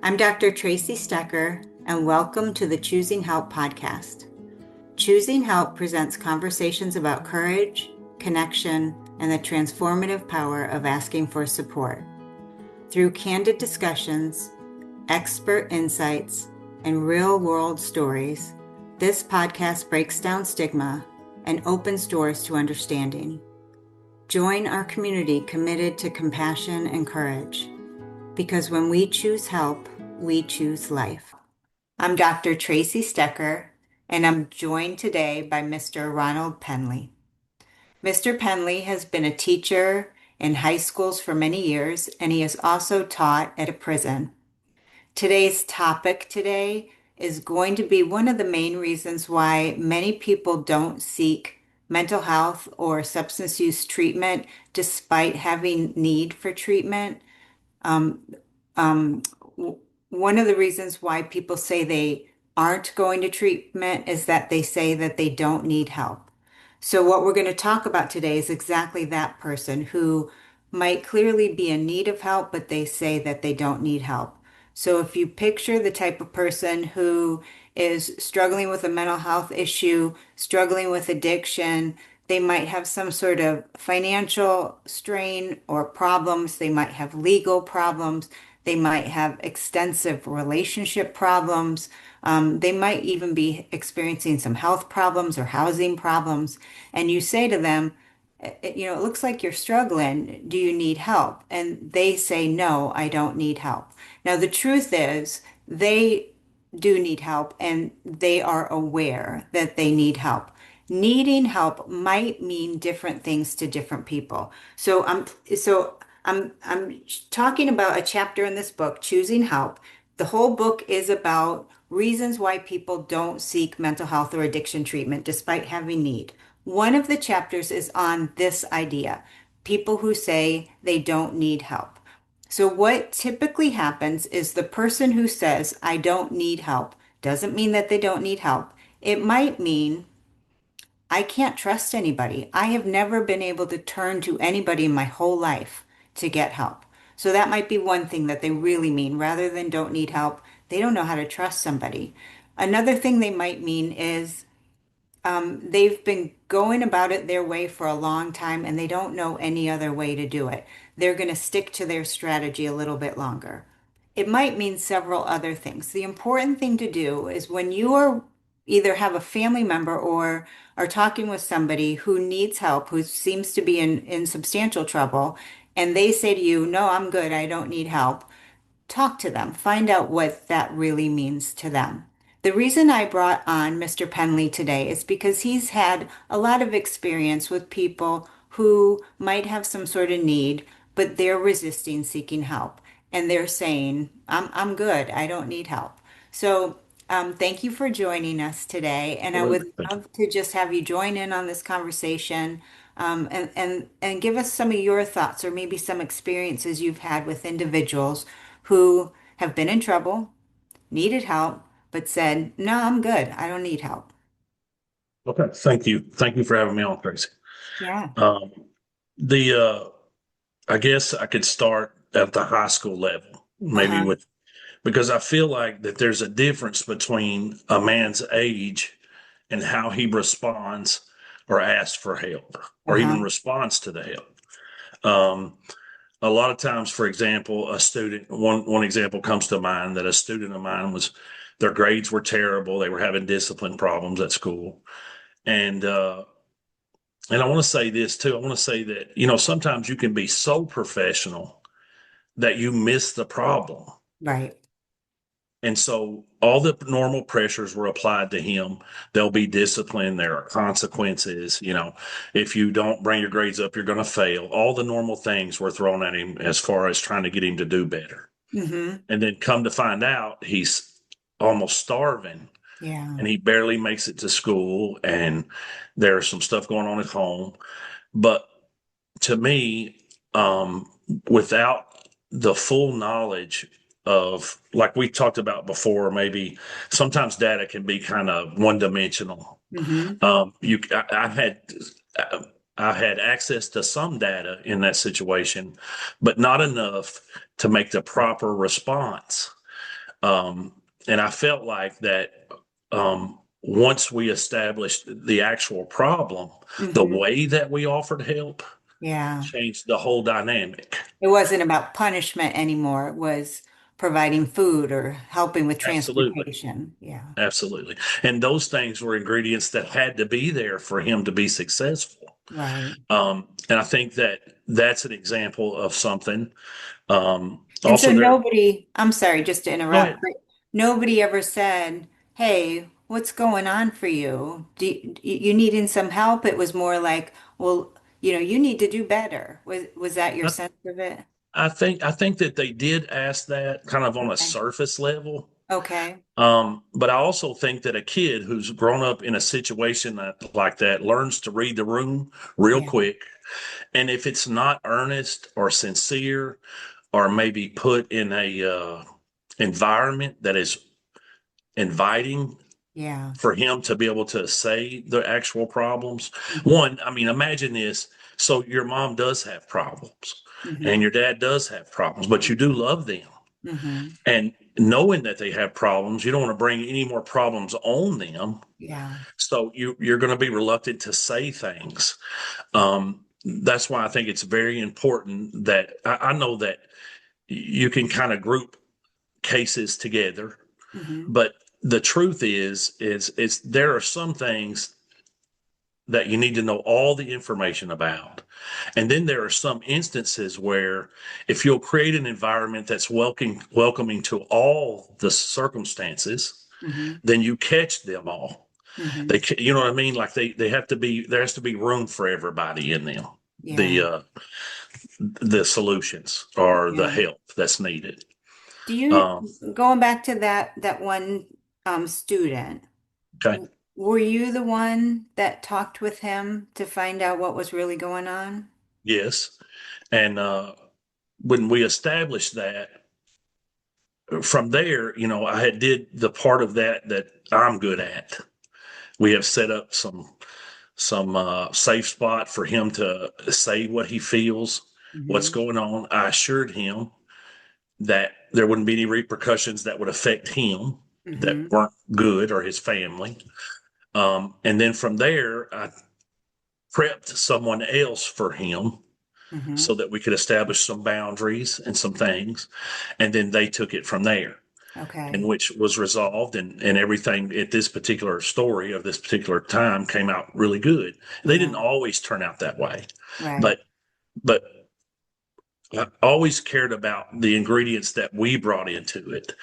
I'm Dr. Tracy Stecker, and welcome to the Choosing Help podcast. Choosing Help presents conversations about courage, connection, and the transformative power of asking for support. Through candid discussions, expert insights, and real-world stories, this podcast breaks down stigma and opens doors to understanding. Join our community committed to compassion and courage. Because when we choose help, we choose life. I'm Dr. Tracy Stecker, and I'm joined today by Mr. Ronald Pendley. Mr. Pendley has been a teacher in high schools for many years, and he has also taught at a prison. Today's topic is going to be one of the main reasons why many people don't seek mental health or substance use treatment despite having need for treatment. Um, um, One of the reasons why people say they aren't going to treatment is that they say that they don't need help. So what we're going to talk about today is exactly that person who might clearly be in need of help, but they say that they don't need help. So if you picture the type of person who is struggling with a mental health issue, struggling with addiction, they might have some sort of financial strain or problems. They might have legal problems. They might have extensive relationship problems. They might even be experiencing some health problems or housing problems. And you say to them, it looks like you're struggling. Do you need help? And they say, no, I don't need help. Now, the truth is, they do need help and they are aware that they need help. Needing help might mean different things to different people. So I'm talking about a chapter in this book, Choosing Help. The whole book is about reasons why people don't seek mental health or addiction treatment despite having need. One of the chapters is on this idea, people who say they don't need help. So what typically happens is the person who says, I don't need help, doesn't mean that they don't need help. It might mean I can't trust anybody. I have never been able to turn to anybody in my whole life to get help. So that might be one thing that they really mean. Rather than don't need help, they don't know how to trust somebody. Another thing they might mean is they've been going about it their way for a long time and they don't know any other way to do it. They're going to stick to their strategy a little bit longer. It might mean several other things. The important thing to do is when you are either have a family member or are talking with somebody who needs help, who seems to be in substantial trouble, and they say to you, no, I'm good, I don't need help. Talk to them, find out what that really means to them. The reason I brought on Mr. Pendley today is because he's had a lot of experience with people who might have some sort of need, but they're resisting seeking help. And they're saying, I'm good, I don't need help. So thank you for joining us today. And I would Absolutely. Thank you. love to just have you join in on this conversation and give us some of your thoughts or maybe some experiences you've had with individuals who have been in trouble, needed help, but said, no, I'm good. I don't need help. Okay. Thank you. Thank you for having me on, Tracy. Yeah. Um, the I guess I could start at the high school level, maybe Uh-huh. with because I feel like that there's a difference between a man's age and how he responds or asks for help or even Uh-huh. responds to the help. Um, a lot of times, for example, one example comes to mind that a student of mine was their grades were terrible. They were having discipline problems at school. And and I want to say this too. I want to say that, sometimes you can be so professional that you miss the problem. Right. And so all the normal pressures were applied to him. There'll be discipline. There are consequences. If you don't bring your grades up, you're going to fail. All the normal things were thrown at him as far as trying to get him to do better. Mm-hmm. And then come to find out he's almost starving Yeah. and he barely makes it to school. And there's some stuff going on at home. But to me, without the full knowledge of, like we talked about before, maybe sometimes data can be kind of one dimensional. Mm-hmm. I had access to some data in that situation, but not enough to make the proper response. And I felt like that once we established the actual problem, the Hmm. way that we offered help Yeah. changed the whole dynamic. It wasn't about punishment anymore. It was providing food or helping with Absolutely. transportation. Yeah. Absolutely. And those things were ingredients that had to be there for him to be successful. Right. And I think that that's an example of something. And so Also, there, I'm sorry, just to go interrupt, ahead. but nobody ever said, "Hey, what's going on for you? You needing some help?" It was more like, "Well, you need to do better." Was that your I, sense of it? I think that they did ask that kind of on a Okay. surface level. Okay. But I also think that a kid who's grown up in a situation like that learns to read the room real Yeah. quick. And if it's not earnest or sincere, or maybe put in a environment that is inviting Yeah. for him to be able to say the actual problems. Hmm. One, I mean, imagine this. So your mom does have problems and Hmm. your dad does have problems, but you do love them. Hmm. And knowing that they have problems, you don't want to bring any more problems on them. Yeah. So you're going to be reluctant to say things. That's why I think it's very important that I know that you can kind of group cases together, Hmm. but the truth is there are some things that you need to know all the information about. And then there are some instances where if you'll create an environment that's welcoming to all the circumstances, Hmm. then you catch them all. Hmm. You know what I mean? Like they have to be, there has to be room for everybody in them. Yeah. The solutions or the Yeah. help that's needed. Do you, Um, going back to that one student, okay. were you the one that talked with him to find out what was really going on? Yes. And when we established that, from there, I had did the part of that I'm good at. We have set up some safe spot for him to say what he feels, what's Hmm. going on. I assured him that there wouldn't be any repercussions that would affect him that Hmm. weren't good or his family. And then from there, I prepped someone else for him Hmm. so that we could establish some boundaries and some things. And then they took it from there, and Okay. which was resolved, and everything at this particular story of this particular time came out really good. They Yeah. didn't always turn out that way, Right. but but I always cared about the ingredients that we brought into it.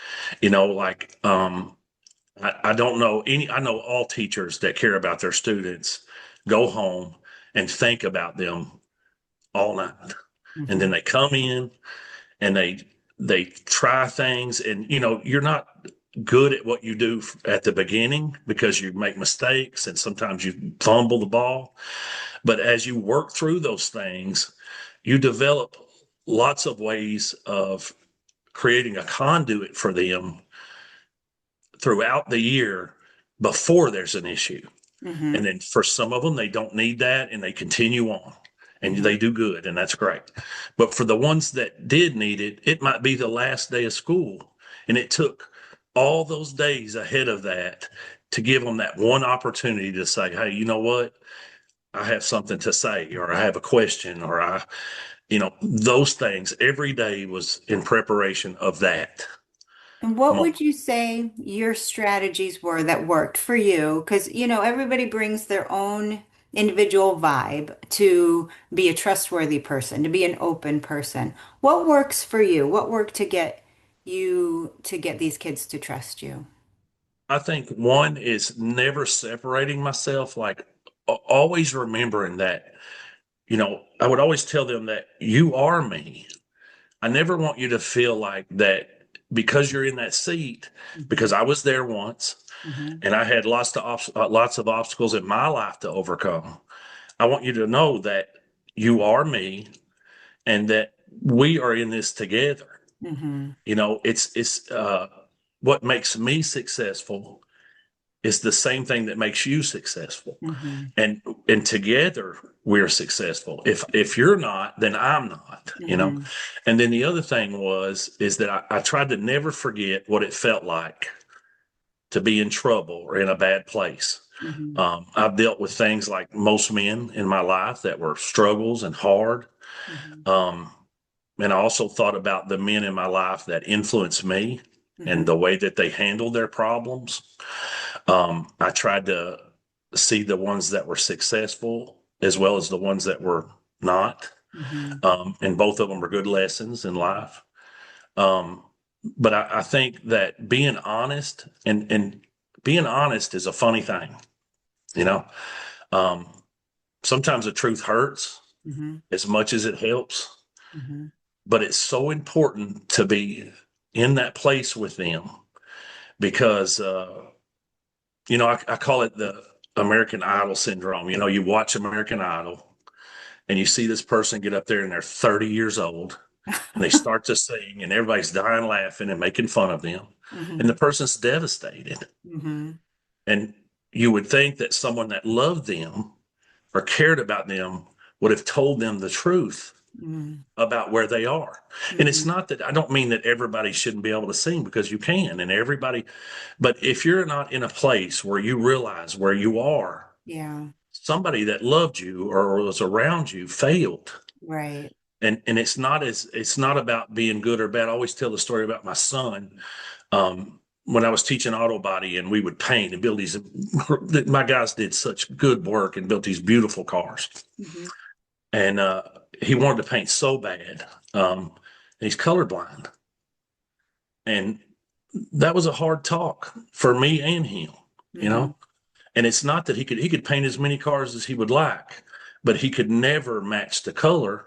Like I don't know any, I know all teachers that care about their students go home and think about them all night. And then Hmm. they come in and they try things, and you're not good at what you do at the beginning because you make mistakes and sometimes you fumble the ball. But as you work through those things, you develop lots of ways of creating a conduit for them throughout the year before there's an issue. And Hmm. then for some of them, they don't need that and they continue on and Hmm. they do good. And that's great. But for the ones that did need it, it might be the last day of school. And it took all those days ahead of that to give them that one opportunity to say, hey, you know what? I have something to say, or I have a question, or those things every day was in preparation of that And what moment. would you say your strategies were that worked for you? Because, everybody brings their own individual vibe to be a trustworthy person, to be an open person. What works for you? What worked to get you to get these kids to trust you? I think one is never separating myself, like always remembering that, I would always tell them that you are me. I never want you to feel like that because you're in that seat, Hmm. because I was there once Hmm. and I had lots of obstacles in my life to overcome. I want you to know that you are me and that we are in this together. Hmm. It's what makes me successful is the same thing that makes you successful. Mm-hmm. And together we're successful. If you're not, then I'm not, Mm-hmm. And then the other thing is that I tried to never forget what it felt like to be in trouble or in a bad place. Mm-hmm. I've dealt with things like most men in my life that were struggles and hard. Mm-hmm. Um, and I also thought about the men in my life that influenced me and Mm-hmm. the way that they handled their problems. I tried to see the ones that were successful as well as the ones that were not. Mm-hmm. And both of them were good lessons in life. Um, but I think that being honest and being honest is a funny thing, you know. Um, Sometimes the truth hurts Mm-hmm. as much as it helps, Mm-hmm. but it's so important to be in that place with them because I call it the American Idol syndrome. You watch American Idol and you see this person get up there and they're 30 years old and they start to sing and everybody's dying laughing and making fun of them. And the Mm-hmm. person's devastated. Mm-hmm. And you would think that someone that loved them or cared about them would have told them the truth Mm-hmm. about where they are. And it's Mm-hmm. not that I don't mean that everybody shouldn't be able to sing because you can and everybody, but if you're not in a place where you realize where you are, Yeah. somebody that loved you or was around you failed. Right. And it's not about being good or bad. I always tell the story about my son. When I was teaching auto body and we would paint and build these, my guys did such good work and built these beautiful cars. Mm-hmm. And he wanted to paint so bad. He's colorblind. And that was a hard talk for me and him, you Mm-hmm. know? And it's not that he could paint as many cars as he would like, but he could never match the color,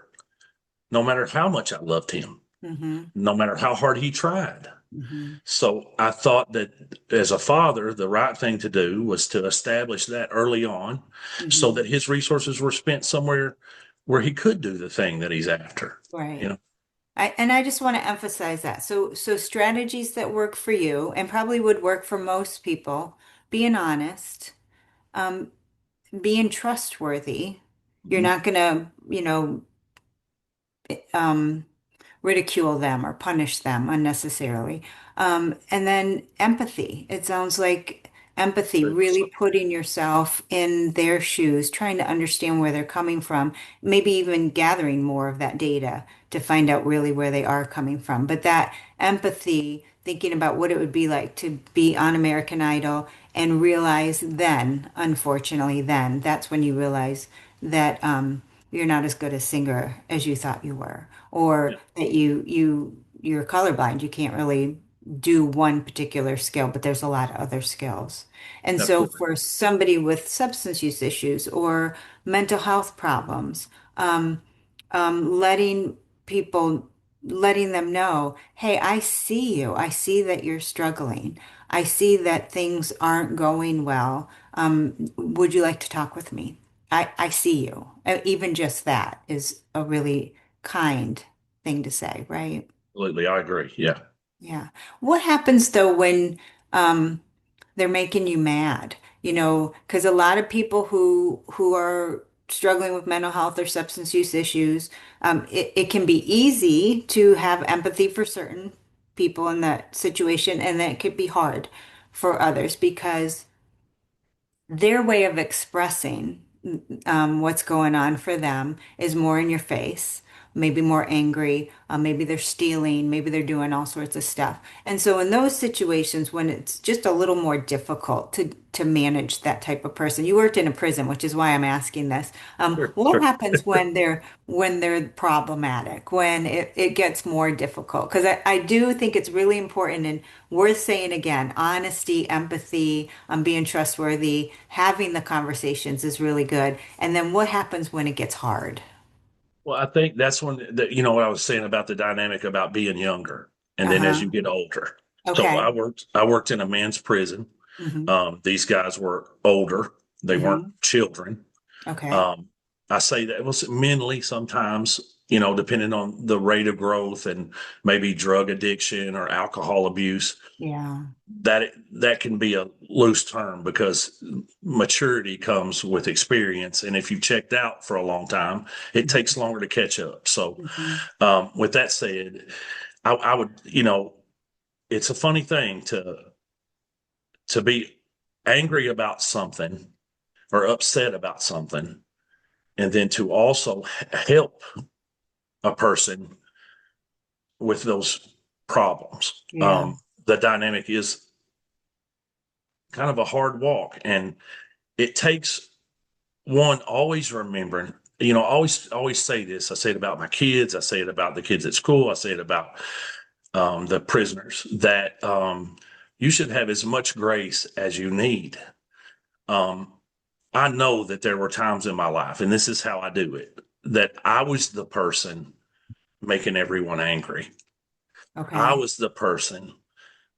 no matter how much I loved him, Mm-hmm. no matter how hard he tried. Mm-hmm. So I thought that as a father, the right thing to do was to establish that early on so Mm-hmm. that his resources were spent somewhere where he could do the thing that he's after, you Right. know? And I just want to emphasize that. So strategies that work for you and probably would work for most people, being honest, um, being trustworthy. You're Mhm. not gonna, um, ridicule them or punish them unnecessarily. And then empathy. It sounds like empathy, really putting yourself in their shoes, trying to understand where they're coming from, maybe even gathering more of that data to find out really where they are coming from. But that empathy, thinking about what it would be like to be on American Idol and realize then, unfortunately, then that's when you realize that you're not as good a singer as you thought you were, or Yeah, that you're colorblind. You can't really do one particular skill, but there's a lot of other skills. And so absolutely. for somebody with substance use issues or mental health problems, um, letting people, letting them know, hey, I see you. I see that you're struggling. I see that things aren't going well. Would you like to talk with me? I see you. Even just that is a really kind thing to say, right? Absolutely. I agree. Yeah. Yeah. What happens though when um, they're making you mad? Because a lot of people who are struggling with mental health or substance use issues, it can be easy to have empathy for certain people in that situation, and then it could be hard for others because their way of expressing what's going on for them is more in your face, maybe more angry, maybe they're stealing, maybe they're doing all sorts of stuff. And so in those situations when it's just a little more difficult to manage that type of person, you worked in a prison, which is why I'm asking this. Sure. What Sure. happens when they're problematic, when it gets more difficult? Because I do think it's really important and worth saying again, honesty, empathy, being trustworthy, having the conversations is really good. And then what happens when it gets hard? Well, I think that's what I was saying about the dynamic about being younger and then as Uh-huh. you get older. So I Okay. worked, I worked in a men's prison. Hmm. These guys were older. They weren't Hmm. children. Okay. Um, I say that it was mentally sometimes depending on the rate of growth and maybe drug addiction or alcohol abuse, Yeah. that can be a loose term because maturity comes with experience. And if you've checked out for a long time, it takes longer to catch up. So, Mhm. with that said, I would, it's a funny thing to be angry about something or upset about something, and then to also help a person with those problems. Yeah. The dynamic is kind of a hard walk, and it takes one always remembering. Always say this. I say it about my kids. I say it about the kids at school. I say it about the prisoners that you should have as much grace as you need. Um, I know that there were times in my life, and this is how I do it, that I was the person making everyone angry. I Okay. was the person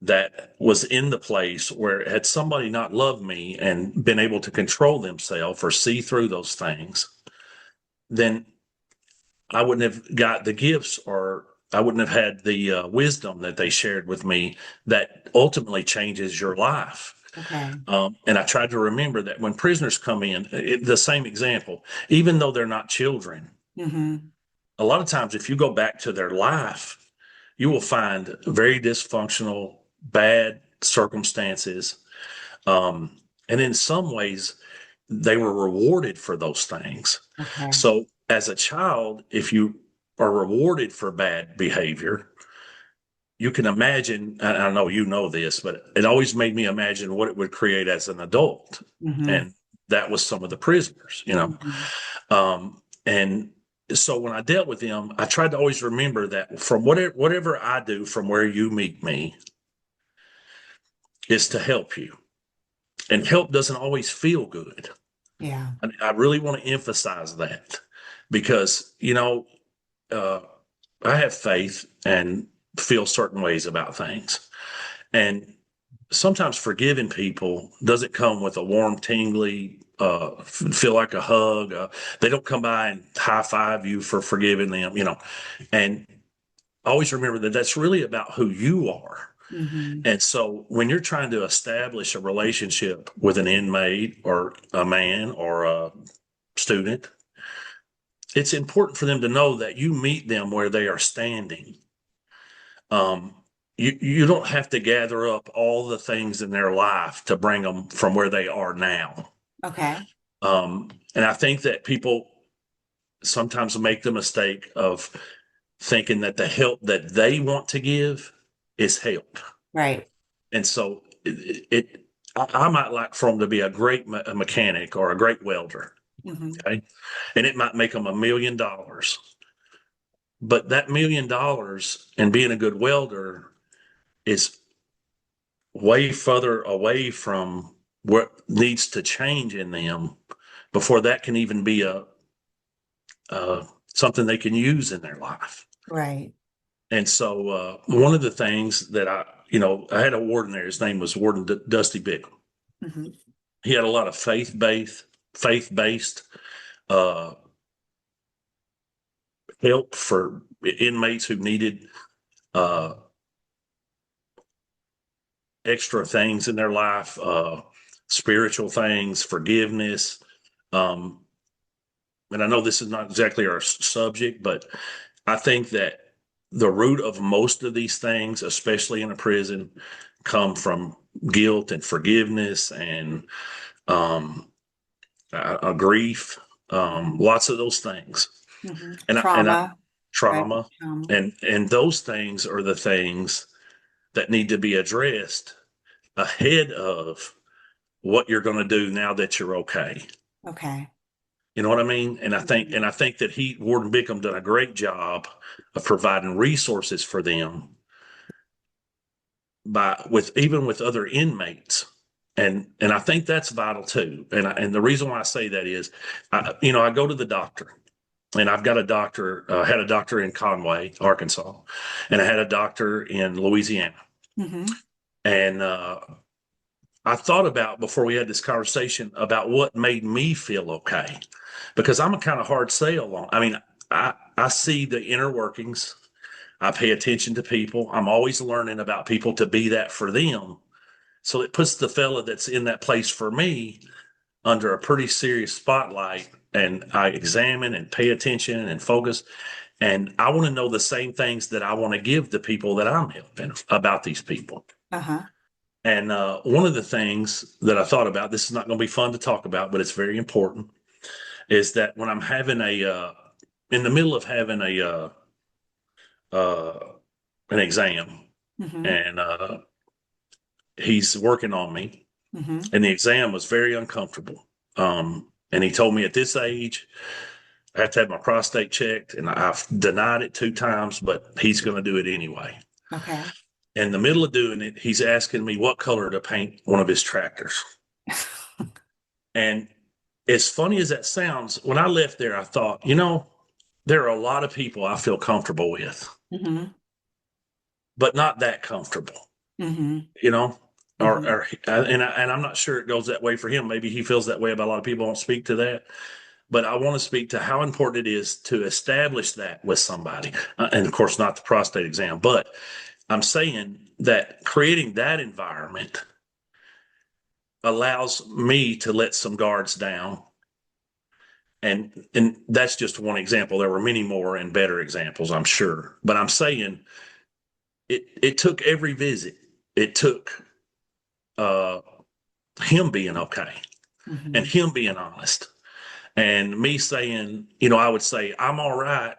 that was in the place where had somebody not loved me and been able to control themselves or see through those things, then I wouldn't have got the gifts, or I wouldn't have had the wisdom that they shared with me that ultimately changes your life. Okay. And I tried to remember that when prisoners come in, the same example, even though they're not children, Mm-hmm. a lot of times if you go back to their life, you will find very dysfunctional, bad circumstances. And in some ways, they were rewarded for those things. Okay. So as a child, if you are rewarded for bad behavior, you can imagine, and I know you know this, but it always made me imagine what it would create as an adult. Mm-hmm. And that was some of the prisoners. Mm-hmm. And so when I dealt with them, I tried to always remember that from whatever I do from where you meet me is to help you. And help doesn't always feel good. Yeah. And I really want to emphasize that because, uh, I have faith and feel certain ways about things. And sometimes forgiving people doesn't come with a warm, tingly, feel like a hug. They don't come by and high five you for forgiving them. And always remember that that's really about who you are. Mm-hmm. And so when you're trying to establish a relationship with an inmate or a man or a student, it's important for them to know that you meet them where they are standing. Um, you don't have to gather up all the things in their life to bring them from where they are now. Okay. And I think that people sometimes make the mistake of thinking that the help that they want to give is help. Right. And so I might like for them to be a great mechanic or a great welder. Mm-hmm. Okay. And it might make them $1 million. But that $1 million and being a good welder is way further away from what needs to change in them before that can even be something they can use in their life. Right. And so one of the things that I had a warden there. His name was Warden Dusty Bickham. Mm-hmm. He had a lot of faith-based uh, help for inmates who needed uh, extra things in their life, spiritual things, forgiveness. Um, and I know this is not exactly our subject, but I think that the root of most of these things, especially in a prison, come from guilt and forgiveness and um, a grief, lots of those things, Mm-hmm. and I Trauma. Right. trauma, Trauma. and those things are the things that need to be addressed ahead of what you're going to do now that you're okay. Okay. You know what I mean? And Mm-hmm. I think that Warden Bickham done a great job of providing resources for them even with other inmates. And I think that's vital too. And the reason why I say that is, I go to the doctor, and I've got a doctor, had a doctor in Conway, Arkansas, and I had a doctor in Louisiana. Mm-hmm. And I thought about before we had this conversation about what made me feel okay, because I'm a kind of hard sell on. I mean, I see the inner workings. I pay attention to people. I'm always learning about people to be that for them. So it puts the fella that's in that place for me under a pretty serious spotlight, and I examine and pay attention and focus. And I want to know the same things that I want to give the people that I'm helping about these people. Uh-huh. And one of the things that I thought about, this is not going to be fun to talk about, but it's very important, is that when I'm having in the middle of having uh, an exam, Mm-hmm. and he's working on me, Mm-hmm. and the exam was very uncomfortable. And he told me at this age, I have to have my prostate checked, and I've denied it 2 times, but he's going to do it anyway. Okay. In the middle of doing it, he's asking me what color to paint one of his tractors. And as funny as that sounds, when I left there, I thought, there are a lot of people I feel comfortable with, Mm-hmm. but not that comfortable, Mm-hmm. you know? Mm-hmm. And I'm not sure it goes that way for him. Maybe he feels that way about a lot of people. I won't speak to that, but I want to speak to how important it is to establish that with somebody. And of course, not the prostate exam, but I'm saying that creating that environment allows me to let some guards down. And that's just one example. There were many more and better examples, I'm sure. But I'm saying it took every visit. It took uh, him being okay and Mm-hmm. him being honest and me saying, I would say, I'm all right.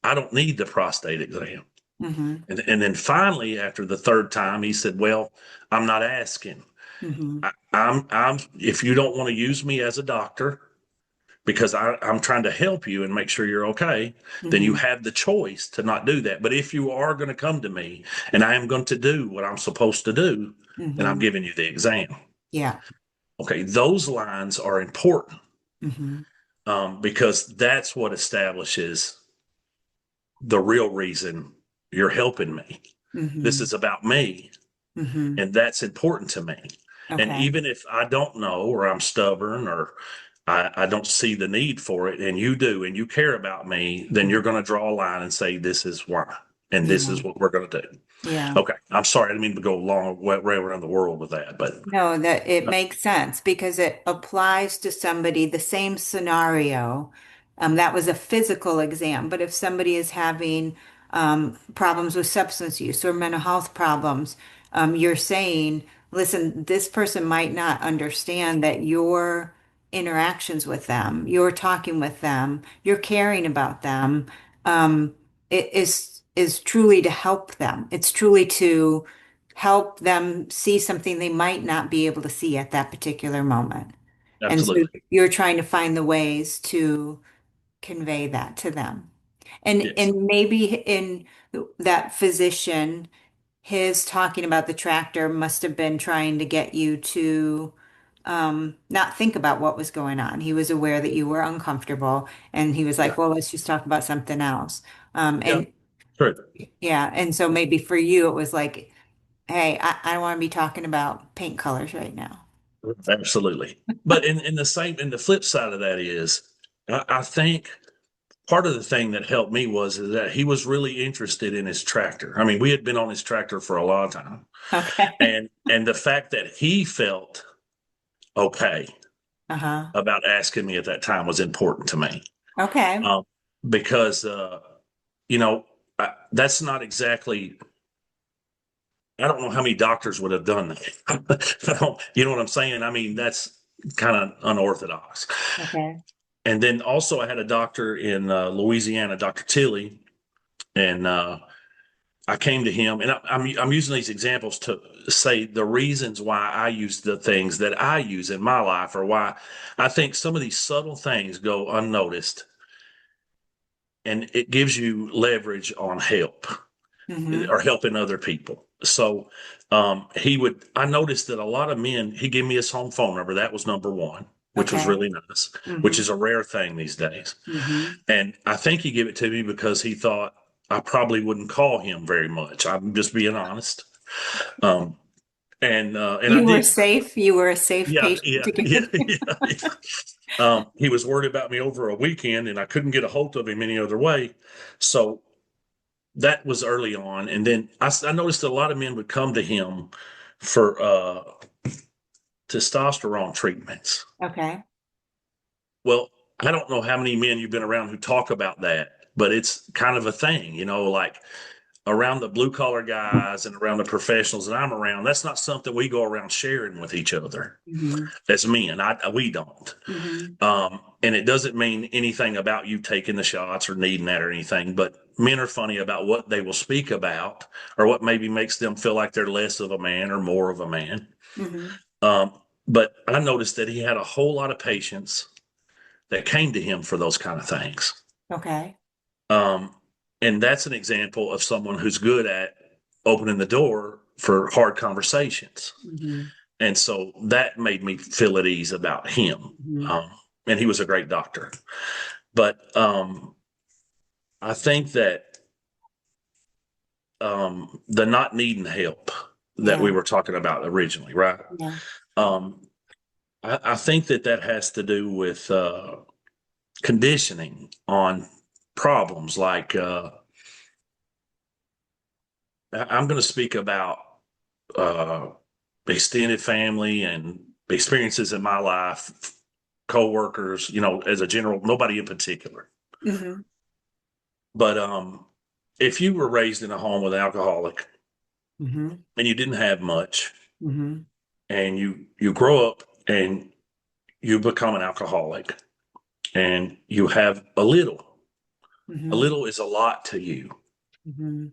I don't need the prostate exam. Mm-hmm. And then finally, after the third time, he said, well, I'm not asking. Mm-hmm. I'm if you don't want to use me as a doctor because I'm trying to help you and make sure you're okay, then you Mm-hmm. have the choice to not do that. But if you are going to come to me and I am going to do what I'm supposed to do, then I'm Mm-hmm. giving you the exam. Yeah. Okay, those lines are important Mm-hmm. because that's what establishes the real reason you're helping me. This Mm-hmm. is about me, Mm-hmm. and that's important to me. And Okay. even if I don't know, or I'm stubborn, or I don't see the need for it, and you do, and you care about me, then you're going to draw a line and say, this is why, and this Yeah. is what we're going to do. Yeah. Okay. I'm sorry. I didn't mean to go long way around the world with that, but No, that it makes sense because it applies to somebody, the same scenario. That was a physical exam, but if somebody is having problems with substance use or mental health problems, you're saying, listen, this person might not understand that your interactions with them, you're talking with them, you're caring about them, it is truly to help them. It's truly to help them see something they might not be able to see at that particular moment. And so absolutely. you're trying to find the ways to convey that to them. Yes. And maybe in that physician, his talking about the tractor must have been trying to get you to not think about what was going on. He was aware that you were uncomfortable, and he was Yeah. like, well, let's just talk about something else. Yeah. And True. yeah, and so maybe for you, it was like, hey, I don't want to be talking about paint colors right now. Absolutely. But in the flip side of that is, I think part of the thing that helped me is that he was really interested in his tractor. I mean, we had been on his tractor for a long time, Okay. and the fact that he felt okay Uh-huh. about asking me at that time was important to me, Okay. um, because you know that's not exactly. I don't know how many doctors would have done that. I don't, you know what I'm saying? I mean, that's kind of unorthodox. Okay. And then also, I had a doctor in Louisiana, Dr. Tilley, and I came to him, and I'm using these examples to say the reasons why I use the things that I use in my life, or why I think some of these subtle things go unnoticed, and it gives you leverage on help Mm-hmm. or helping other people. So I noticed that a lot of men, he gave me his home phone number. That was number one, which was Okay. really nice, which Mm-hmm. is a rare thing these days. Mm-hmm. And I think he gave it to me because he thought I probably wouldn't call him very much. I'm just being honest. Um, And I You were did. safe. You were a safe Yeah, patient yeah, to get yeah, in. yeah. He was worried about me over a weekend, and I couldn't get a hold of him any other way. So that was early on. And then I noticed a lot of men would come to him for testosterone treatments. Okay. Well, I don't know how many men you've been around who talk about that, but it's kind of a thing, like around the blue collar guys and around the professionals that I'm around. That's not something we go around sharing with each other Mm-hmm. as men. We don't. Mm-hmm. And it doesn't mean anything about you taking the shots or needing that or anything, but men are funny about what they will speak about or what maybe makes them feel like they're less of a man or more of a man. Mm-hmm. But I noticed that he had a whole lot of patience that came to him for those kind of things. Okay. Um, and that's an example of someone who's good at opening the door for hard conversations. Mm-hmm. And so that made me feel at ease about him. Mm-hmm. Um, and he was a great doctor. But I think that the not needing help that we Yeah. were talking about originally, right? Yeah. Um, I think that has to do with conditioning on problems like I'm going to speak about uh, extended family and experiences in my life, coworkers, as a general, nobody in particular. Mm-hmm. But if you were raised in a home with an alcoholic Mm-hmm. and you didn't have much, Mm-hmm. and you grow up and you become an alcoholic and you have a Mm-hmm. little is a lot to you, Mm-hmm.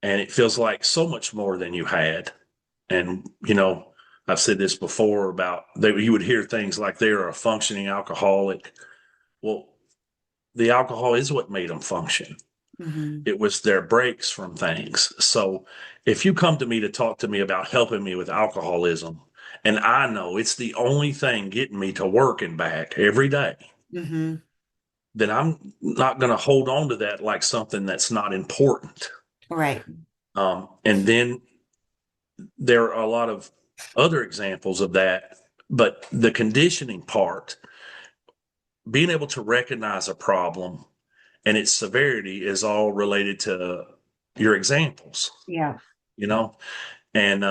and it feels like so much more than you had. And I've said this before about that you would hear things like they're a functioning alcoholic. Well, the alcohol is what made them function. Mm-hmm. It was their breaks from things. So if you come to me to talk to me about helping me with alcoholism, and I know it's the only thing getting me to work and back every day, Mm-hmm. then I'm not going to hold on to that like something that's not important. Right. And then there are a lot of other examples of that, but the conditioning part, being able to recognize a problem and its severity is all related to your examples, Yeah. you know? And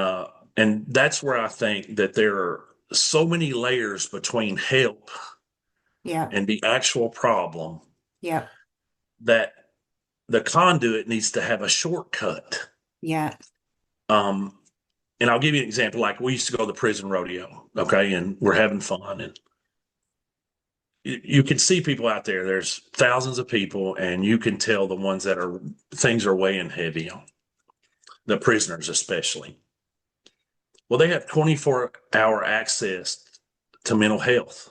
that's where I think that there are so many layers between help Yeah. and the actual problem Yeah. that the conduit needs to have a shortcut. Yeah. Um, and I'll give you an example. Like we used to go to the prison rodeo, okay, and we're having fun, and you can see people out there. There's thousands of people, and you can tell the ones that are things are weighing heavy on the prisoners, especially. Well, they have 24-hour access to mental health,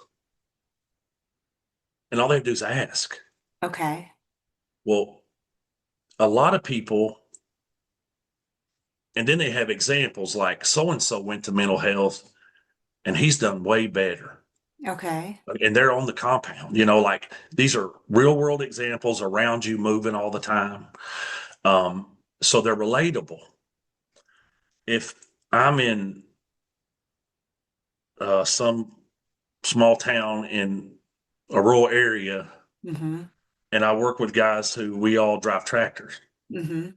and all they have to do is ask. Okay. Well, a lot of people, and then they have examples like so and so went to mental health, and he's done way better. Okay. And they're on the compound, like these are real world examples around you moving all the time. So they're relatable. If I'm in some small town in a rural area Mm-hmm. and I work with guys who we all drive tractors, Mm-hmm.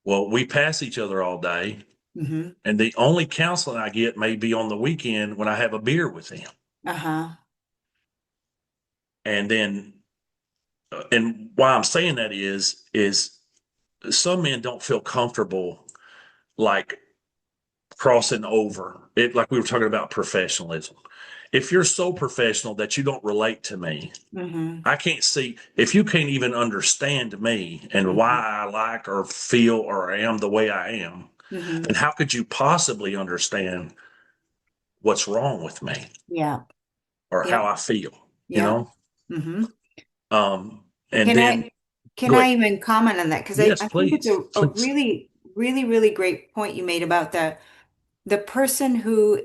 well, we pass each other all day. Mm-hmm. And the only counseling I get may be on the weekend when I have a beer with them. Uh-huh. And then, and why I'm saying that is some men don't feel comfortable like crossing over it, like we were talking about professionalism. If you're so professional that you don't relate to me, Mm-hmm. I can't see if you can't even understand me and why Mm-hmm. I like or feel or am the way I am, Mm-hmm. then how could you possibly understand what's wrong with me Yeah. or how Yep. I feel, you Yeah. know? Mm-hmm. And Can then I can go I ahead. even comment on that? Because Yes, I think it's please, a please. really, really, really great point you made about the person who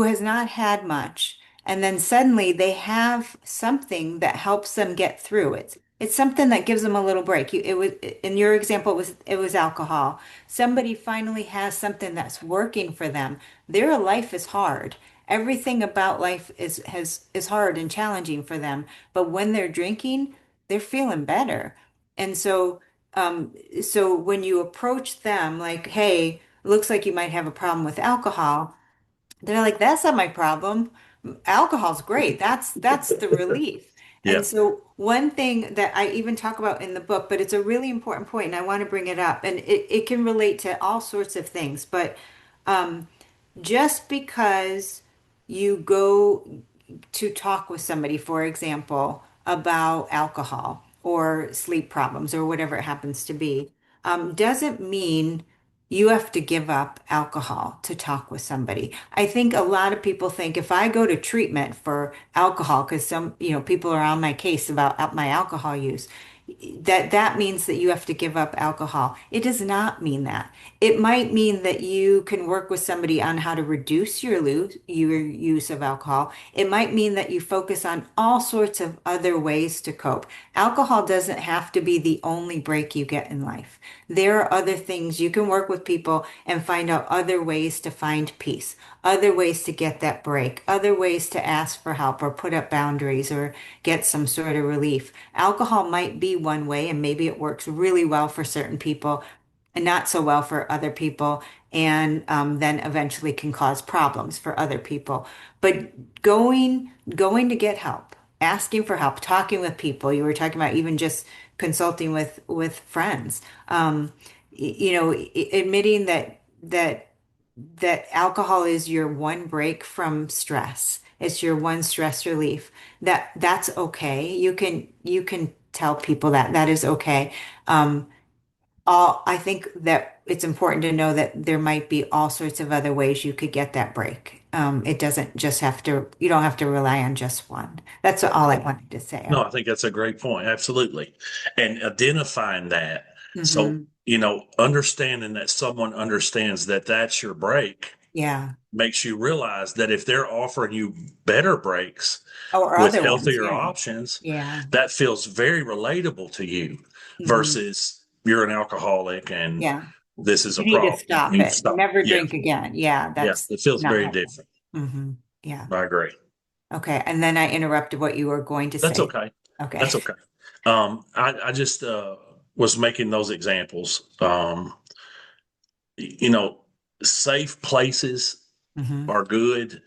has not had much, and then suddenly they have something that helps them get through it. It's something that gives them a little break. It was in your example, it was alcohol. Somebody finally has something that's working for them. Their life is hard. Everything about life is hard and challenging for them. But when they're drinking, they're feeling better. And so when you approach them like, hey, looks like you might have a problem with alcohol, they're like, that's not my problem. Alcohol's great. That's the relief. Yeah. And so one thing that I even talk about in the book, but it's a really important point, and I want to bring it up, and it can relate to all sorts of things, but just because you go to talk with somebody, for example, about alcohol or sleep problems or whatever it happens to be, doesn't mean you have to give up alcohol to talk with somebody. I think a lot of people think if I go to treatment for alcohol, because people are on my case about my alcohol use, that means that you have to give up alcohol. It does not mean that. It might mean that you can work with somebody on how to reduce your use of alcohol. It might mean that you focus on all sorts of other ways to cope. Alcohol doesn't have to be the only break you get in life. There are other things you can work with people and find out other ways to find peace, other ways to get that break, other ways to ask for help or put up boundaries or get some sort of relief. Alcohol might be one way, and maybe it works really well for certain people and not so well for other people, and then eventually can cause problems for other people. But going to get help, asking for help, talking with people. You were talking about even just consulting with friends. Admitting that alcohol is your one break from stress. It's your one stress relief. That's okay. You can tell people that that is okay. I think that it's important to know that there might be all sorts of other ways you could get that break. It doesn't just have to, you don't have to rely on just one. That's all I wanted to say. No, I think that's a great point. Absolutely. And identifying that. So, Hmm. understanding that someone understands that that's your break Yeah. makes you realize that if they're offering you better breaks Or with other ones. healthier Yeah. options, Yeah. that feels very relatable to you Hmm. versus you're an alcoholic and Yeah. this is a You need to problem. You stop need to it. stop. Never Yeah. drink again. Yeah. Yeah. That's It feels not very helpful. different. Hmm. Yeah. I agree. Okay. And then I interrupted what you were going to That's say. okay. Okay. That's okay. I just was making those examples. You know, safe places Hmm. are good,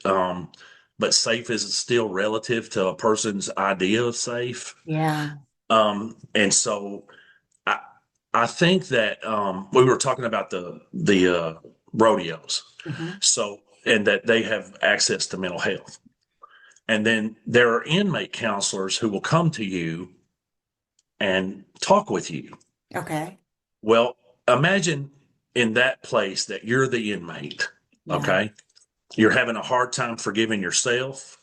but safe is still relative to a person's idea of safe. Yeah. And so I I think that we were talking about the rodeos, Hmm. so and that they have access to mental health. And then there are inmate counselors who will come to you and talk with you. Okay. Well, imagine in that place that you're the inmate, Yeah. okay? You're having a hard time forgiving yourself.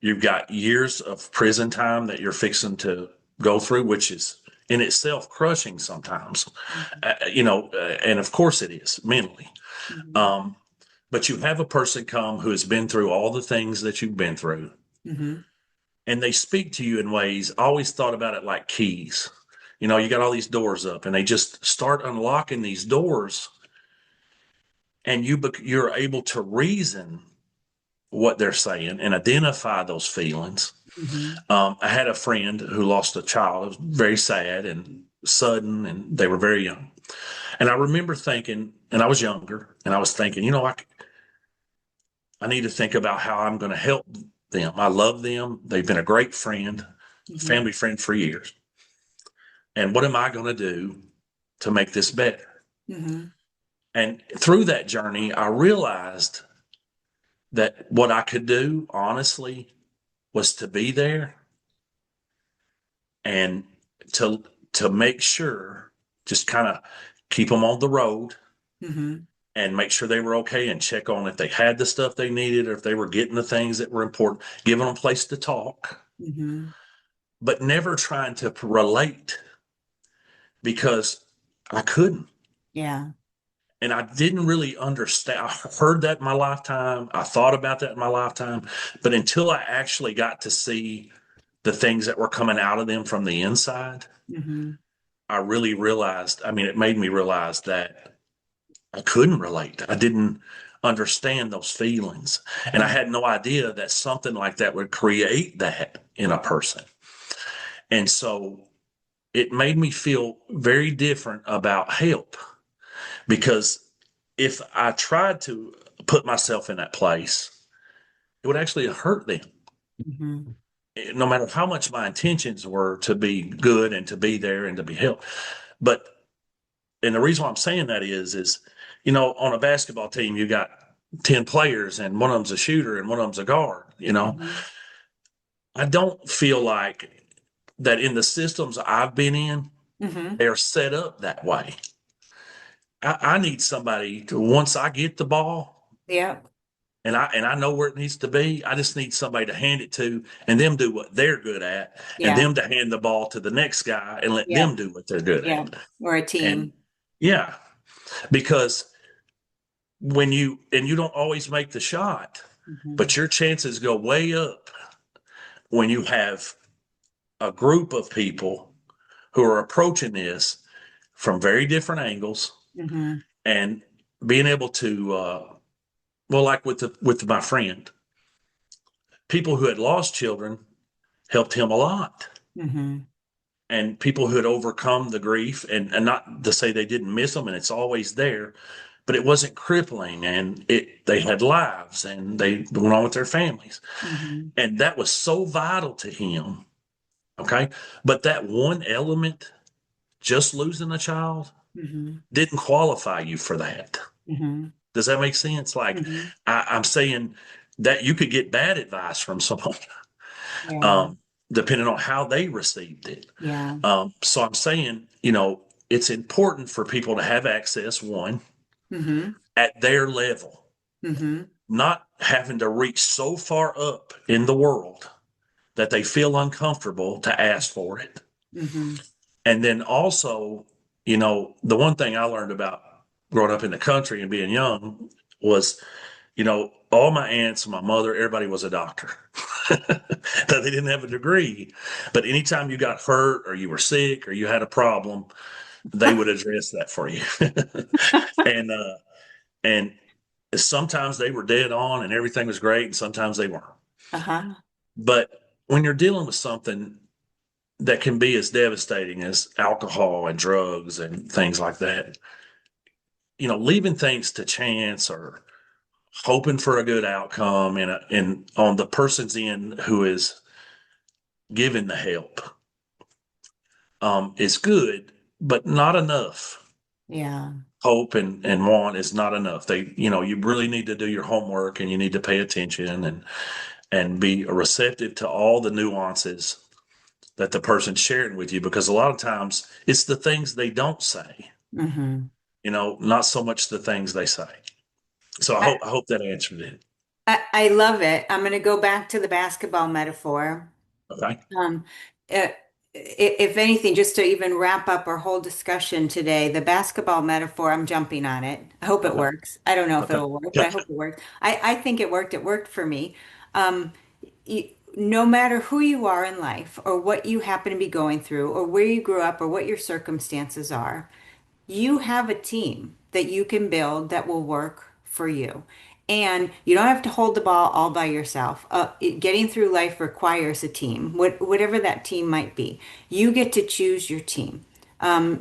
You've got years of prison time that you're fixing to go through, which is in itself crushing sometimes, and of course it is mentally. Hmm. Um, but you have a person come who has been through all the things that you've been through, Hmm. and they speak to you in ways. I always thought about it like keys. You got all these doors up, and they just start unlocking these doors, and you're able to reason what they're saying and identify those feelings. Hmm. I had a friend who lost a child. It was very sad and sudden, and they were very young. And I remember thinking, and I was younger, and I was thinking, I need to think about how I'm going to help them. I love them. They've been a great friend, Hmm. family friend for years. And what am I going to do to make this better? Hmm. And through that journey, I realized that what I could do, honestly, was to be there and to to make sure, just kind of keep them on the road Hmm. and make sure they were okay and check on if they had the stuff they needed or if they were getting the things that were important, giving them a place to talk, Hmm. but never trying to relate because I couldn't. Yeah. And I didn't really understand. I heard that in my lifetime. I thought about that in my lifetime. But until I actually got to see the things that were coming out of them from the inside, Mm-hmm. I really realized, I mean, it made me realize that I couldn't relate. I didn't understand those feelings. And I Yeah. had no idea that something like that would create that in a person. And so it made me feel very different about help because if I tried to put myself in that place, it would actually hurt them. Mm-hmm. No matter how much my intentions were to be good and to be there and to be helped. But and the reason why I'm saying that is, on a basketball team, you got 10 players and one of them's a shooter and one of them's a guard. Mm-hmm. I don't feel like that in the systems I've been in, Mm-hmm. they're set up that way. I need somebody to, once I get the ball Yeah. and I know where it needs to be, I just need somebody to hand it to and them do what they're good at and Yeah. them to hand the ball to the next guy and let Yeah. them do what they're good Yeah. at. Or a And team. yeah, because when you don't always make the shot, Mm-hmm. but your chances go way up when you have a group of people who are approaching this from very different angles Mm-hmm. and being able to well, like with my friend, people who had lost children helped him a lot, Mm-hmm. and people who had overcome the grief, and not to say they didn't miss them and it's always there, but it wasn't crippling, and they had lives and they went on with their families, Mm-hmm. and that was so vital to him. Okay, but that one element, just losing a child, Mm-hmm. didn't qualify you for that. Mm-hmm. Does that make sense? Like, Mm-hmm. I'm saying that you could get bad advice from someone, Yeah. um, depending on how they received it. Yeah. So I'm saying, it's important for people to have access, one, Mm-hmm. at their level, Mm-hmm. not having to reach so far up in the world that they feel uncomfortable to ask for it. Mm-hmm. And then also, the one thing I learned about growing up in the country and being young was, all my aunts, my mother, everybody was a doctor. That they didn't have a degree, but anytime you got hurt or you were sick or you had a problem, they would address that for you. and and sometimes they were dead on and everything was great, and sometimes they weren't. Uh-huh. But when you're dealing with something that can be as devastating as alcohol and drugs and things like that, leaving things to chance or hoping for a good outcome and on the person's end who is giving the help, is good, but not enough. Yeah. Hope and want is not enough. You really need to do your homework and you need to pay attention and be receptive to all the nuances that the person's sharing with you, because a lot of times it's the things they don't say, Mm-hmm. not so much the things they say. So I hope that answered it. I love it. I'm going to go back to the basketball metaphor. Okay. Um, uh, if anything, just to even wrap up our whole discussion today, the basketball metaphor, I'm jumping on it. I hope it Okay. works. I don't know if Okay. it'll work, but I hope it works. I think it worked. It worked for me. Um, no matter who you are in life or what you happen to be going through or where you grew up or what your circumstances are, you have a team that you can build that will work for you. And you don't have to hold the ball all by yourself. Getting through life requires a team, whatever that team might be. You get to choose your team.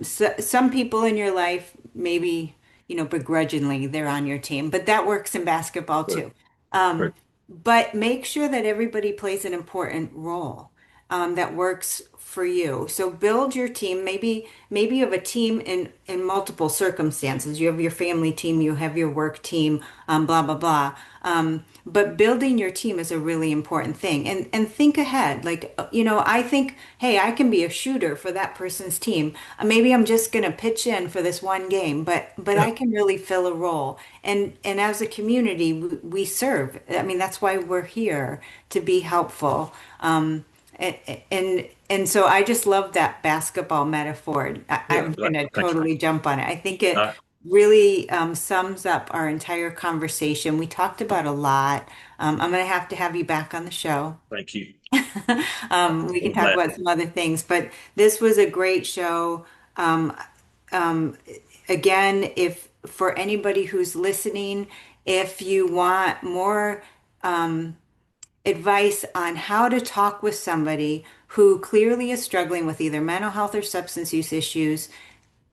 Some people in your life, maybe, begrudgingly, they're on your team, but that works in basketball Good. too. Great. But make sure that everybody plays an important role that works for you. So build your team. Maybe you have a team in multiple circumstances. You have your family team, you have your work team, blah blah blah. But building your team is a really important thing. And think ahead. Like I think, hey, I can be a shooter for that person's team. Maybe I'm just gonna pitch in for this one game, but Yeah. I can really fill a role. And as a community, we serve. I mean, that's why we're here to be helpful. And so I just love that basketball metaphor. Yeah. I'm going to Thank you. totally jump on it. I think it Uh, really sums up our entire conversation. We talked about a lot. I'm going to have you back on the show. Thank you. We can I'm talk glad. about some other things, but this was a great show. Um, um, Again, if for anybody who's listening, if you want more advice on how to talk with somebody who clearly is struggling with either mental health or substance use issues,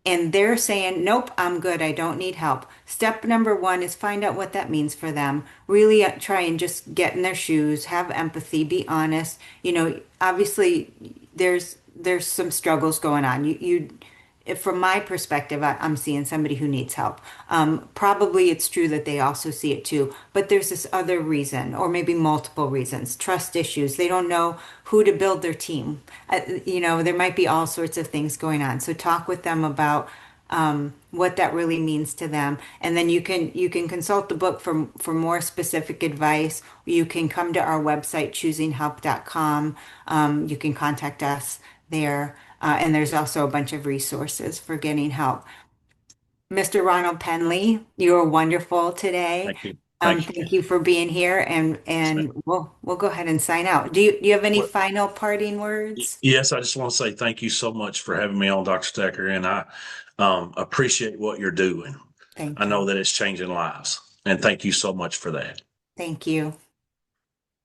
and they're saying, nope, I'm good. I don't need help. Step number one is find out what that means for them. Really try and just get in their shoes, have empathy, be honest. Obviously there's some struggles going on. From my perspective, I'm seeing somebody who needs help. Probably it's true that they also see it too, but there's this other reason, or maybe multiple reasons, trust issues. They don't know who to build their team. There might be all sorts of things going on. So talk with them about what that really means to them, and then you can consult the book for more specific advice. You can come to our website choosinghelp.com. You can contact us there. And there's also a bunch of resources for getting help. Mr. Ronald Pendley, you were wonderful today. Thank you. Thank you. Thank you for being here, and Yes, ma'am. we'll go ahead and sign out. Do you have any Well, final parting words? yes, I just want to say thank you so much for having me on, Dr. Stecker, and I appreciate what you're doing. I Thank know you. that it's changing lives, and thank you so much for that. Thank you.